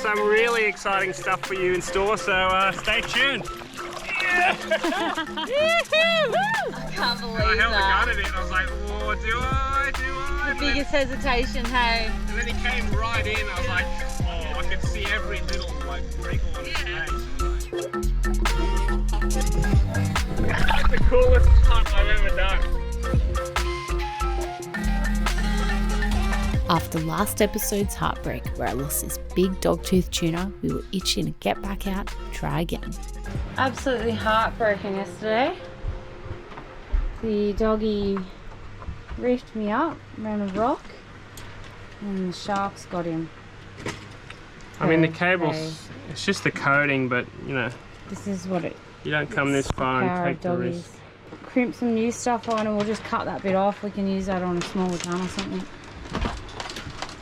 some really exciting stuff for you in store, so stay tuned. I can't believe I held the that. gun at it and I was like, oh, do I? The biggest hesitation, hey. And then he came right in, I was like, oh, I could see every little wrinkle on his face. That's the coolest hunt I've ever done. After last episode's heartbreak where I lost this big dogtooth tuna, we were itching to get back out and try again. Absolutely heartbroken yesterday. The doggy reefed me up around a rock and the sharks got him. I mean, the cables, it's just the coating, but you know, This is what it you don't come this far and take the risk. Crimp some new stuff on and we'll just cut that bit off. We can use that on a smaller gun or something.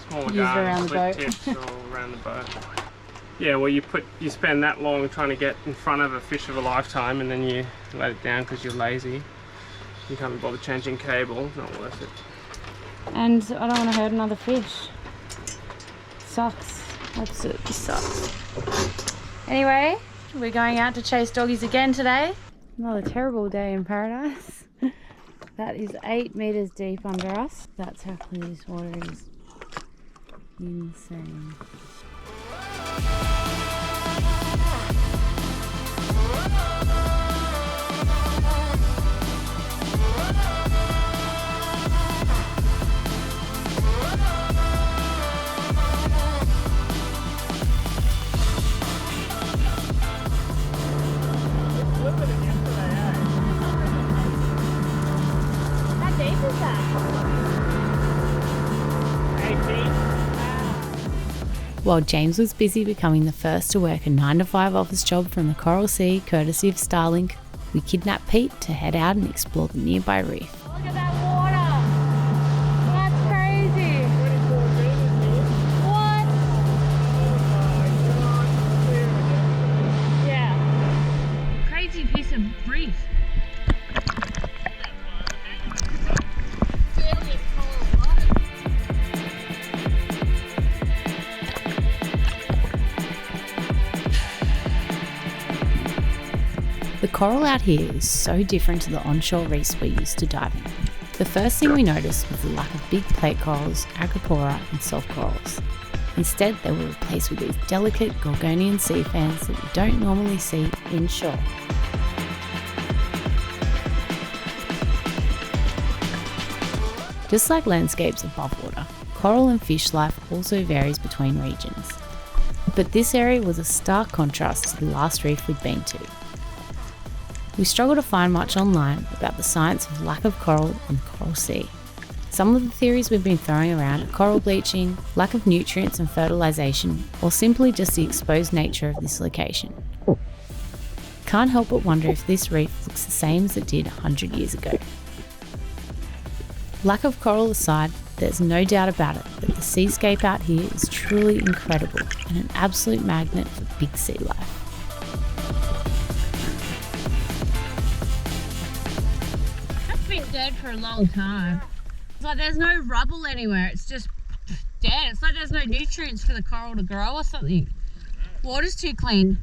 Smaller Use it around the split boat. tips all around the boat. Yeah, well, you spend that long trying to get in front of a fish of a lifetime, and then you let it down because you're lazy. You can't be bothered changing cable. Not worth it. And I don't want to hurt another fish. Sucks. Absolutely sucks. Anyway, we're going out to chase doggies again today. Another terrible day in paradise. That is 8 meters deep under us. That's how clear this water is. Insane. How deep is that? 18. While James was busy becoming the first to work a 9-to-5 office job from the Coral Sea, courtesy of Starlink, we kidnapped Pete to head out and explore the nearby reef. Look at that water! That's crazy! What? Yeah. Crazy piece of reef. The coral out here is so different to the onshore reefs we're used to diving. The first thing we noticed was the lack of big plate corals, acropora and soft corals. Instead, they were replaced with these delicate Gorgonian sea fans that we don't normally see inshore. Just like landscapes above water, coral and fish life also varies between regions. But this area was a stark contrast to the last reef we'd been to. We struggle to find much online about the science of lack of coral in the Coral Sea. Some of the theories we've been throwing around are coral bleaching, lack of nutrients and fertilisation, or simply just the exposed nature of this location. Can't help but wonder if this reef looks the same as it did 100 years ago. Lack of coral aside, there's no doubt about it that the seascape out here is truly incredible and an absolute magnet for big sea life. Been dead for a long time. It's like there's no rubble anywhere, it's just dead. It's like there's no nutrients for the coral to grow or something. Water's too clean.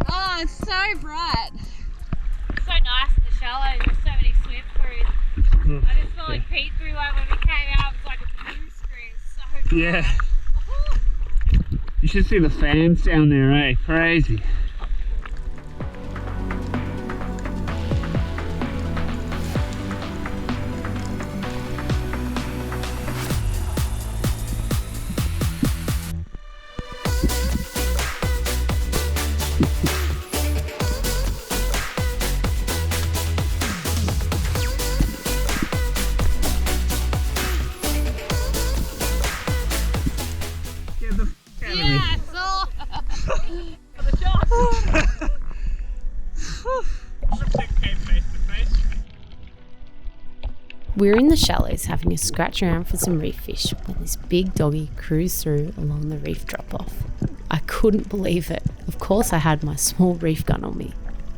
Oh, it's so bright. So nice in the shallows, there's so many swim throughs. I just felt like Pete threw one when we came out, it was like a blue screen, so bright. Yeah. You should see the fans down there, eh? Crazy. We were in the shallows having a scratch around for some reef fish when this big doggy cruised through along the reef drop-off. I couldn't believe it. Of course I had my small reef gun on me.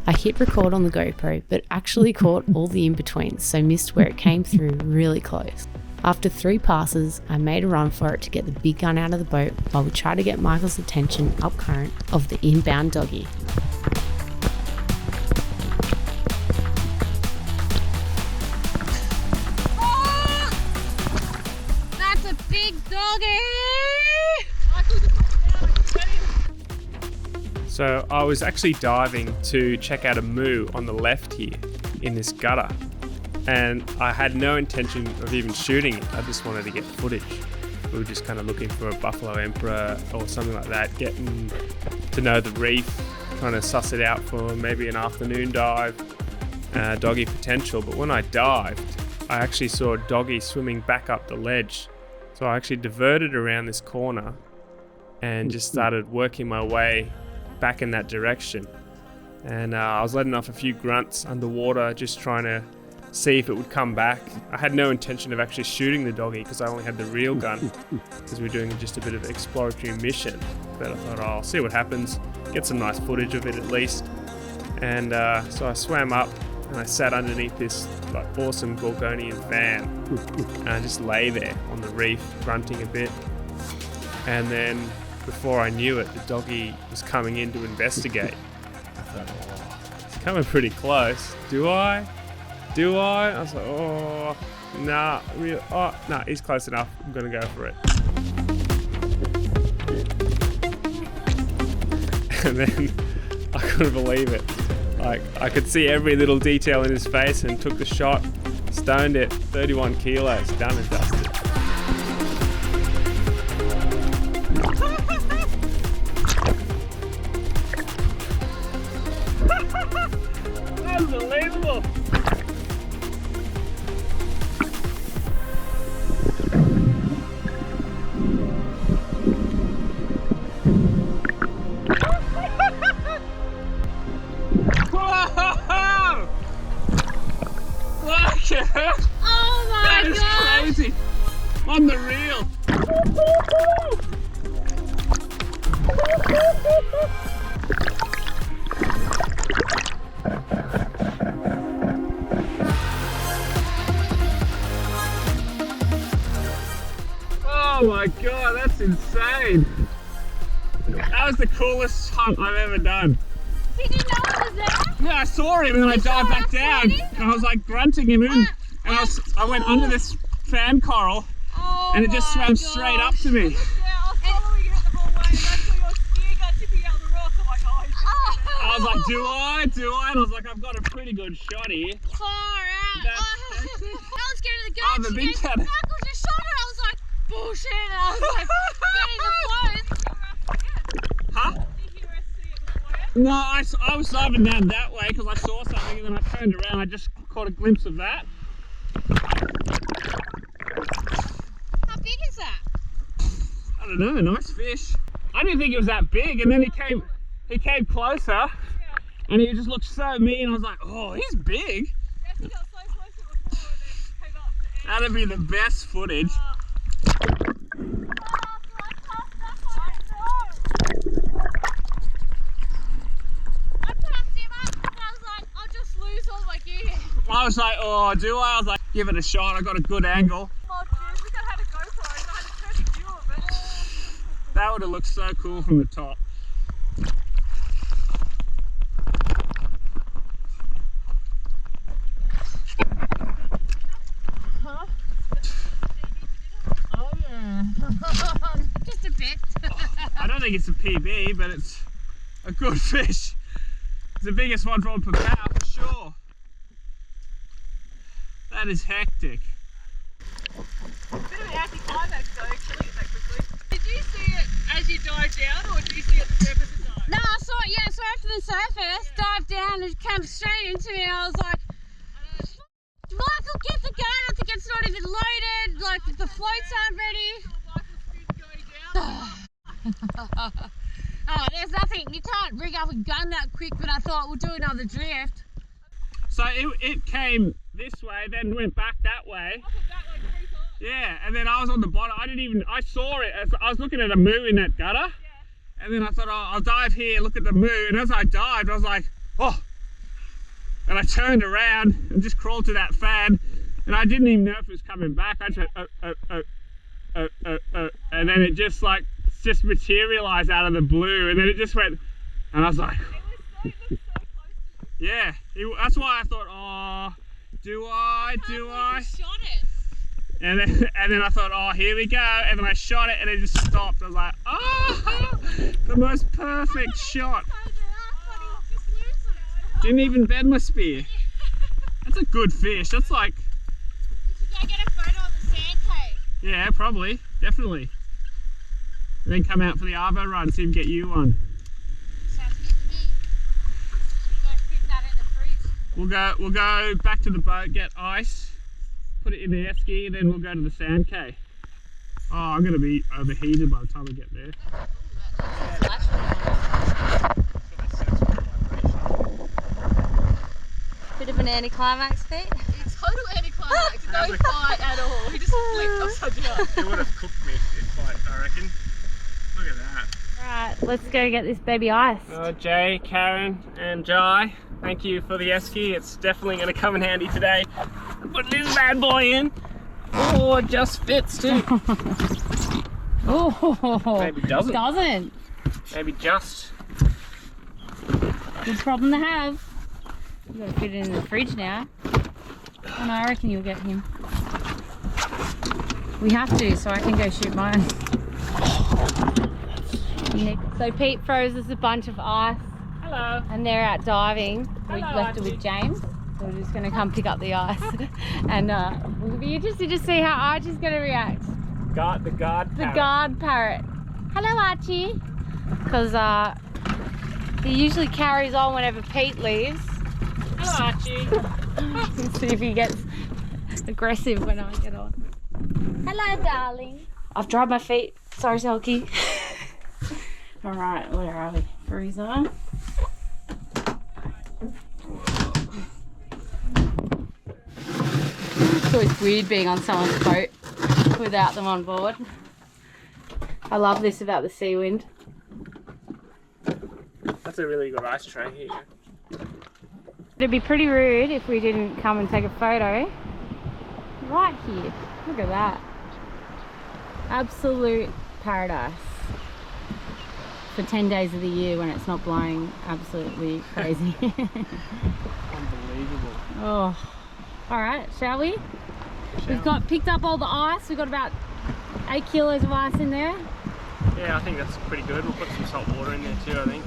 I hit record on the GoPro, but actually caught all the in-betweens, so missed where it came through really close. After 3 passes, I made a run for it to get the big gun out of the boat while we tried to get Michael's attention up current of the inbound doggy. That's a big doggy! So I was actually diving to check out a moo on the left here in this gutter, and I had no intention of even shooting it. I just wanted to get footage. We were just kind of looking for a buffalo emperor or something like that, getting to know the reef, trying to suss it out for maybe an afternoon dive, doggy potential. But when I dived, I actually saw a doggy swimming back up the ledge. So I actually diverted around this corner and just started working my way back in that direction. And I was letting off a few grunts underwater, just trying to see if it would come back. I had no intention of actually shooting the doggy because I only had the reel gun because we were doing just a bit of an exploratory mission. But I thought, oh, I'll see what happens, get some nice footage of it at least. And so I swam up and I sat underneath this like awesome Gorgonian fan and I just lay there on the reef grunting a bit. And then before I knew it, the doggy was coming in to investigate. I thought, oh, it's coming pretty close. Do I? I was like, oh, nah, he's close enough. I'm gonna go for it. And then I couldn't believe it. Like, I could see every little detail in his face and took the shot, stoned it, 31 kilos, done and dusted. Unbelievable! Whoa! Look at her! Oh my That is god! crazy! On the reel! Oh my god, that's insane! That was the coolest hunt I've ever done. Did you know it was there? Yeah, I saw him and then I dived back down and I was like grunting him in and I went under this fan coral and it just swam straight up to me. Yeah, I was following it the whole way and I saw your spear gun tipping out the rock. I'm like, oh, he's I was like, do I? And I was like, I've got a pretty good shot here. Far out. That's I was scared of the Oh, gun. the big cat. Michael just shot it. I was like, bullshit. I was like, getting the float. Huh? Did you see it before? No, I was diving down that way because I saw something and then I turned around. I just caught a glimpse of that. How big is that? I don't know, nice fish. I didn't think it was that big, and then he came closer and he just looked so mean. I was like, oh, he's big. Yeah, he got so close to it before and then came up to That'd be the best footage. I passed him up and I was like, I'll just lose all my gear. I was like, oh, do I? I was like, give it a shot. I got a good angle. Oh, dude, we had a GoPro and I had a perfect view of it. That would have looked so cool from the top. Oh yeah. Just a bit. I don't think it's a PB, but it's a good fish. It's the biggest one from Popao for sure. That is hectic. Bit of an anticlimax though, killing it that quickly. Did you see it as you dived down or did you see it at the surface of the dive? No, I saw it, yeah, so after the surface, dived down and it came straight into me and I was like, Michael, get the gun, I think it's not even loaded, like the floats aren't ready. Oh, there's nothing, you can't rig up a gun that quick, but I thought we'll do another drift. So it came this way, then went back that way. I put that like 3 times. Yeah, and then I was on the bottom. I saw it as I was looking at a moo in that gutter. Yeah. And then I thought, oh, I'll dive here, look at the moo. And as I dived, I was like, oh. And I turned around and just crawled to that fan. And I didn't even know if it was coming back. I just went, and then it just materialized out of the blue. And then it just went, and I was like, It looked so close to you. yeah. That's why I thought, oh, do I? You shot it. And then I thought, oh, here we go. And then I shot it and it just stopped. I was like, oh, the most perfect shot. Just lose it. Didn't even bend my spear. That's a good fish. That's like, We should go get a photo of the sand cave. yeah, probably, definitely. And then come out for the Arvo run, see if we can get you one. Sounds good to me. Go stick that in the fridge. We'll go back to the boat, get ice, put it in the esky, and then we'll go to the sand cave. Oh, I'm gonna be overheated by the time we get there. Bit of an anticlimax, Pete. It's total anticlimax. No fight at all. He just flipped upside down. It would have cooked me this fight, I reckon. Look at that. Right, let's go get this baby ice. Jay, Karen, and Jai, thank you for the esky. It's definitely going to come in handy today. Put this bad boy in. Oh, it just fits too. Oh, Maybe doesn't. Doesn't. Maybe just. Good problem to have. You gotta fit it in the fridge now. Oh no, I reckon you'll get him. We have to, so I can go shoot mine. So Pete froze us a bunch of ice. Hello. And they're out diving. We Hello, left it with James. So we're just gonna come pick up the ice. And we'll be interested to see how Archie's gonna react. The guard The guard parrot. Hello, Archie. Because he usually carries on whenever Pete leaves. Hello, Archie. Let's see if he gets aggressive when I get on. Hello, darling. I've dried my feet. Sorry, Selkie. All right, where are we? Freezer. It's always weird being on someone's boat without them on board. I love this about the sea wind. That's a really good ice tray here. It'd be pretty rude if we didn't come and take a photo right here. Look at that. Absolute paradise. For 10 days of the year when it's not blowing absolutely crazy. Unbelievable. Oh. Alright, shall we? We've got picked up all the ice. We've got about 8 kilos of ice in there. Yeah, I think that's pretty good. We'll put some salt water in there too, I think.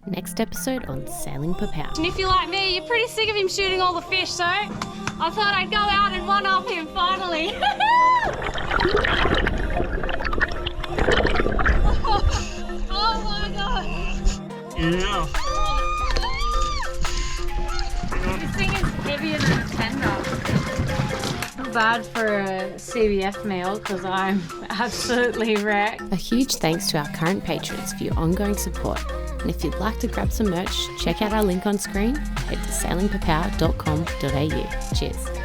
Next episode on Sailing Popao. And if you're like me, you're pretty sick of him shooting all the fish, so I thought I'd go out and one-up him finally. Oh my god! Yeah. This thing is heavier than a tender. Not bad for a CBF meal because I'm absolutely wrecked. A huge thanks to our current patrons for your ongoing support. And if you'd like to grab some merch, check out our link on screen, head to sailingpopao.com.au. Cheers.